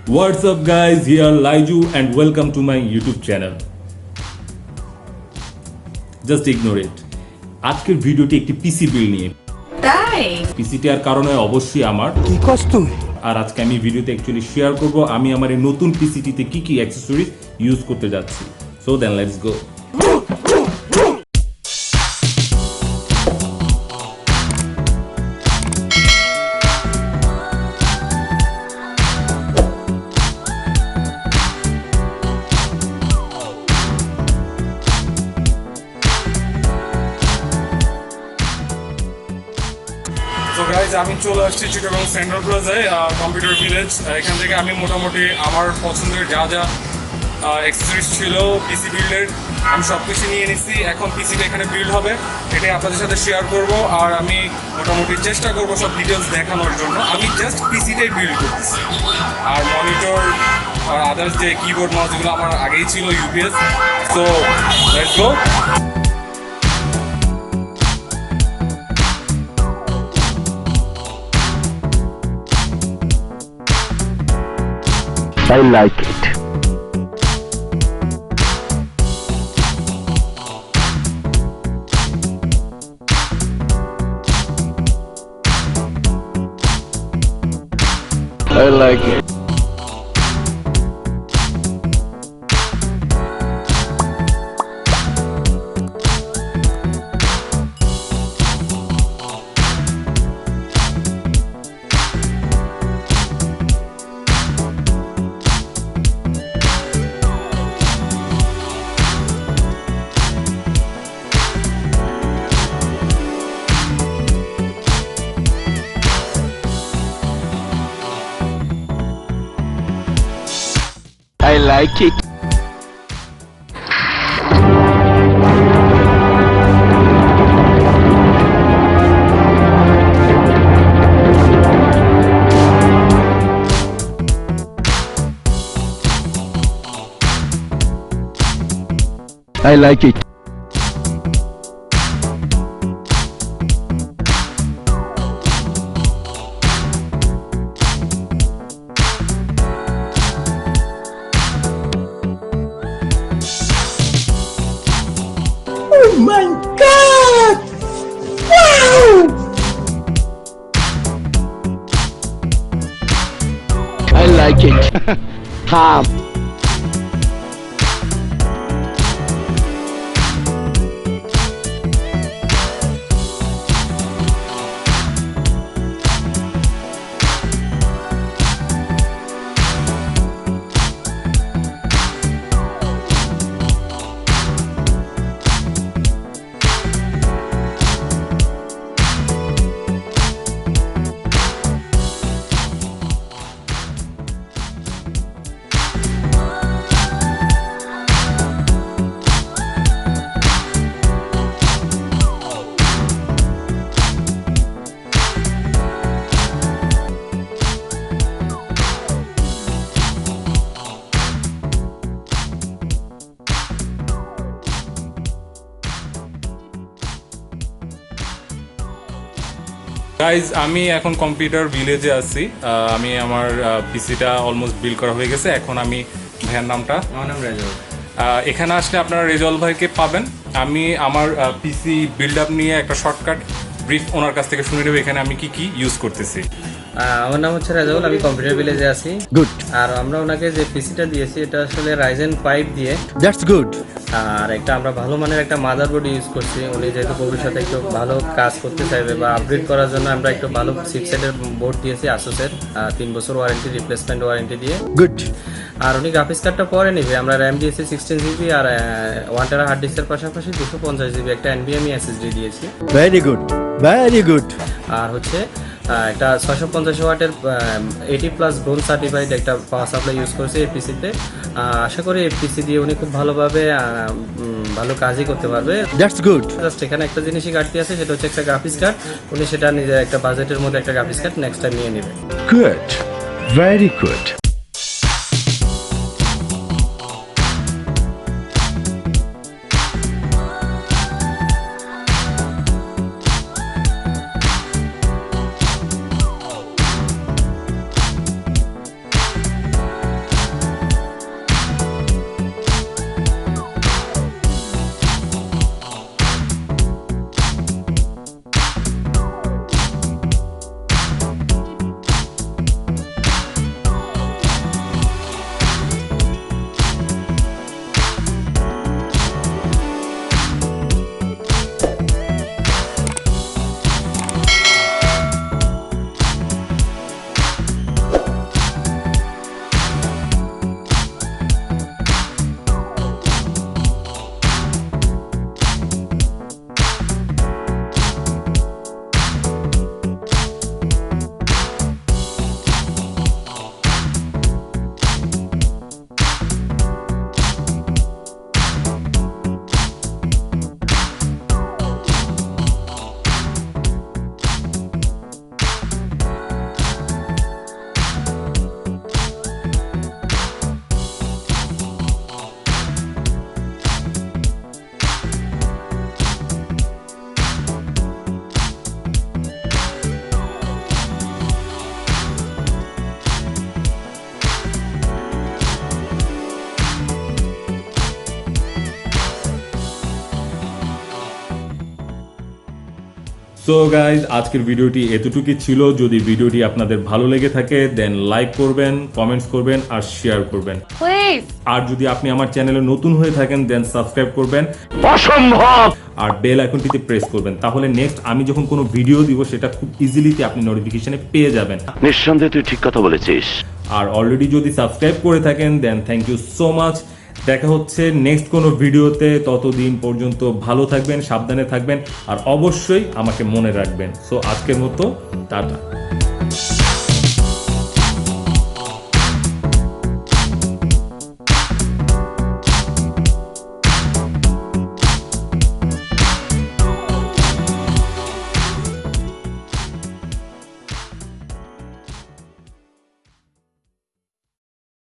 What's up guys, here Laiju and welcome to my YouTube channel. Just ignore it. আজকের ভিডিওটি একটি PC build নিয়ে। তাই পিসিটার কারণে অবশ্যই আমার কি কষ্ট আর আজকে আমি ভিডিওতে অ্যাকচুয়ালি শেয়ার করব আমি আমার এই নতুন পিসিটিতে কি কি অ্যাকসেসরিজ ইউজ করতে যাচ্ছি। So then let's go. আমি চলে আসছি চিটাগং সেন্ট্রাল প্লাজায় কম্পিউটার ভিলেজ। এখান থেকে আমি মোটামুটি আমার পছন্দের যা যা অ্যাক্সেসরিজ ছিল পিসি বিল্ডের আমি সব কিছু নিয়ে নিচ্ছি। এখন পিসিটা এখানে বিল্ড হবে, এটাই আপনাদের সাথে শেয়ার করব। আর আমি মোটামুটি চেষ্টা করব সব ডিটেলস দেখানোর জন্য। আমি জাস্ট পিসিটাই বিল্ড করতেছি, আর মনিটর আর আদার্স যে কিবোর্ড মাউস যেগুলো আমার আগেই ছিল UPS. So let's go. I like it. I like it. I like it. I like it. Oh my God! Wow! I like it. Ham. Guys আমি এখন computer ভিলেজে আছি। আমি আমার পিসিটা অলমোস্ট বিল্ড করা হয়ে গেছে। এখন আমি ভাইয়ের নামটা, আমার নাম রেজাউল। এখানে আসলে আপনারা রেজাউল ভাইকে পাবেন। আমি আমার পিসি বিল্ড আপ নিয়ে একটা শর্টকাট ব্রিফ ওনার কাছ থেকে শুনে নেব এখানে আমি কি কি ইউজ করতেছি। আমার নাম হচ্ছে রেজাউল, আমি কম্পিউটার ভিলেজে আছি। Good. আর আমরা ওনাকে যে পিসিটা দিয়েছি এটা আসলে রাইজেন 5 দিয়ে, That's good. আর একটা আমরা ভালো মানের একটা মাদারবোর্ড ইউজ করছি। উনি যেহেতু ভবিষ্যতে একটু ভালো কাজ করতে চাইবে বা আপগ্রেড করার জন্য আমরা একটু ভালো চিপসেটের বোর্ড দিয়েছি ASUS-এর 3 বছর ওয়ারেন্টি, রিপ্লেসমেন্ট ওয়ারেন্টি দিয়ে। Good. আর উনি গ্রাফিক্স কার্ডটা পরে নেবে। আমরা র্যাম দিয়েছি 16 জিবি আর 1 টেরা হার্ড ডিস্কের পাশাপাশি 250 জিবি একটা NVMe SSD দিয়েছি। Very good. Very good. আর হচ্ছে একটা 650 ওয়াটের 80+ ব্রোঞ্জ সার্টিফাইড একটা পাওয়ার সাপ্লাই ইউজ করছে এই পিসিতে। আশা করি এই পিসি দিয়ে উনি খুব ভালোভাবে ভালো কাজই করতে পারবে। That's good. জাস্ট এখানে একটা জিনিসই ঘাটতি আছে, সেটা হচ্ছে একটা গ্রাফিক্স কার্ড। উনি সেটা নিজের একটা বাজেটের মধ্যে একটা গ্রাফিক্স কার্ড নেক্সট টাইম নিয়ে নেবে। Good. Very good. So guys আজকের ভিডিওটি এতটুকুই ছিল। যদি ভিডিওটি আপনাদের ভালো লেগে থাকে দেন লাইক করবেন, কমেন্টস করবেন আর শেয়ার করবেন। আর যদি আপনি আমার চ্যানেলে নতুন হয়ে থাকেন দেন সাবস্ক্রাইব করবেন অসম্ভব। আর বেল আইকনটিতে প্রেস করবেন, তাহলে নেক্সট আমি যখন কোনো ভিডিও দিব সেটা খুব ইজিলিতে আপনি নোটিফিকেশনে পেয়ে যাবেন। নিঃসন্দেহে তুই ঠিক কথা বলেছিস। আর অলরেডি যদি সাবস্ক্রাইব করে থাকেন দেন থ্যাংক ইউ সো মাচ। দেখা হচ্ছে নেক্সট কোনো ভিডিওতে, ততদিন পর্যন্ত ভালো থাকবেন, সাবধানে থাকবেন আর অবশ্যই আমাকে মনে রাখবেন। সো আজকের মতো টাটা।